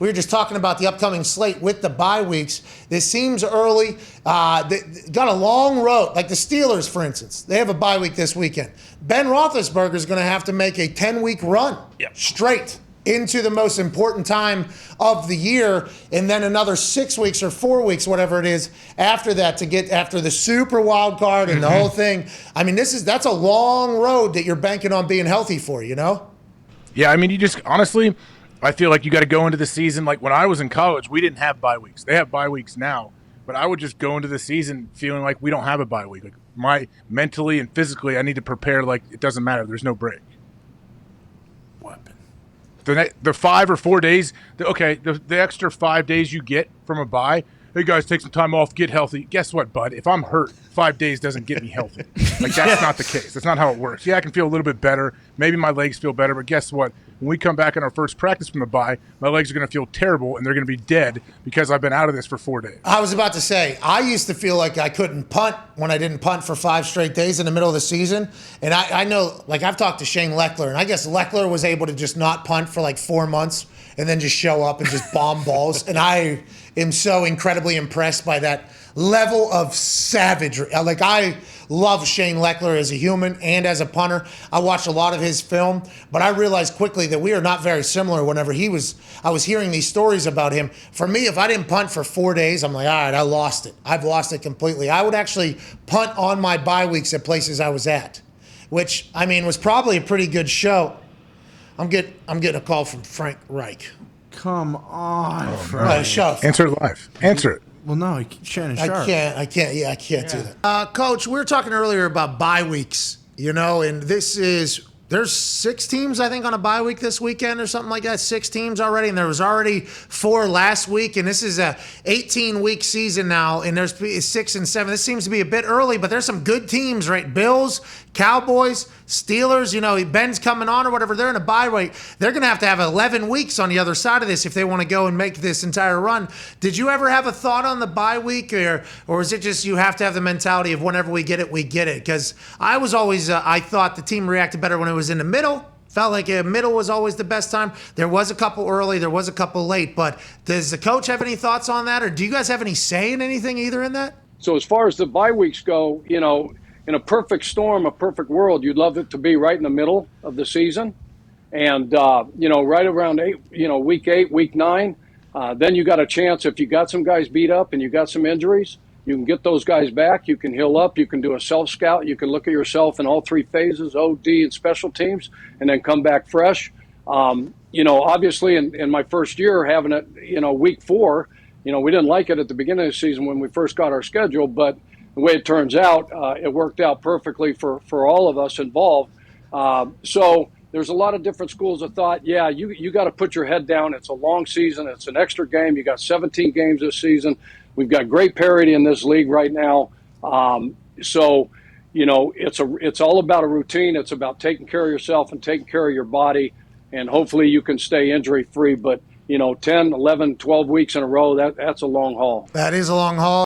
We were just talking about the upcoming slate with the bye weeks. This seems early. They got a long road, like the Steelers, for instance. They have a bye week this weekend. Ben Roethlisberger is going to have to make a 10-week run straight into the most important time of the year, and then another 6 weeks or 4 weeks, whatever it is, after that to get after the super wild card and the whole thing. I mean, that's a long road that you're banking on being healthy for, you know? Yeah, I mean, you just honestly, I feel like you got to go into the season. Like when I was in college, we didn't have bye weeks. They have bye weeks now, but I would just go into the season feeling like we don't have a bye week. Like mentally and physically, I need to prepare like it doesn't matter. There's no break. Weapon. The 5 or 4 days, the extra 5 days you get from a bye, hey guys, take some time off, get healthy. Guess what, bud? If I'm hurt, 5 days doesn't get me healthy. Like that's not the case. That's not how it works. Yeah, I can feel a little bit better. Maybe my legs feel better, but guess what? When we come back in our first practice from the bye, my legs are going to feel terrible and they're going to be dead because I've been out of this for 4 days. I was about to say, I used to feel like I couldn't punt when I didn't punt for 5 straight days in the middle of the season. And I know, like I've talked to Shane Leckler, and I guess Leckler was able to just not punt for like 4 months and then just show up and just bomb balls. And I am so incredibly impressed by that level of savagery. Like I love Shane Leckler as a human and as a punter. I watched a lot of his film, but I realized quickly that we are not very similar whenever I was hearing these stories about him. For me, if I didn't punt for 4 days, I'm like, all right, I lost it. I've lost it completely. I would actually punt on my bye weeks at places I was at, which, I mean, was probably a pretty good show. I'm getting a call from Frank Reich. Come on, Frank. Answer it live. Answer it. Well, no, Shannon Sharp. I can't do that. Coach, we were talking earlier about bye weeks, you know, and there's 6 teams, I think, on a bye week this weekend or something like that. 6 teams already, and there was already 4 last week, and this is a 18-week season now, and there's 6 and 7. This seems to be a bit early, but there's some good teams, right? Bills, Cowboys, Steelers, you know, Ben's coming on or whatever. They're in a bye week. They're going to have 11 weeks on the other side of this if they want to go and make this entire run. Did you ever have a thought on the bye week, or is it just you have to have the mentality of whenever we get it, we get it? Because I was always, I thought the team reacted better when it was in the middle. Felt like middle was always the best time. There was a couple early, there was a couple late, but does the coach have any thoughts on that, or do you guys have any say in anything either in that? So as far as the bye weeks go, you know, in a perfect storm, a perfect world, you'd love it to be right in the middle of the season. And, you know, right around week 8, week 9, then you got a chance if you got some guys beat up and you got some injuries, you can get those guys back, you can heal up, you can do a self-scout, you can look at yourself in all 3 phases, OD and special teams, and then come back fresh. You know, obviously in my first year having it, you know, week 4, you know, we didn't like it at the beginning of the season when we first got our schedule, but the way it turns out, it worked out perfectly for all of us involved. So there's a lot of different schools of thought. Yeah, you got to put your head down. It's a long season. It's an extra game. You got 17 games this season. We've got great parity in this league right now. So, you know, it's all about a routine. It's about taking care of yourself and taking care of your body, and hopefully you can stay injury-free. But, you know, 10, 11, 12 weeks in a row, that's a long haul. That is a long haul.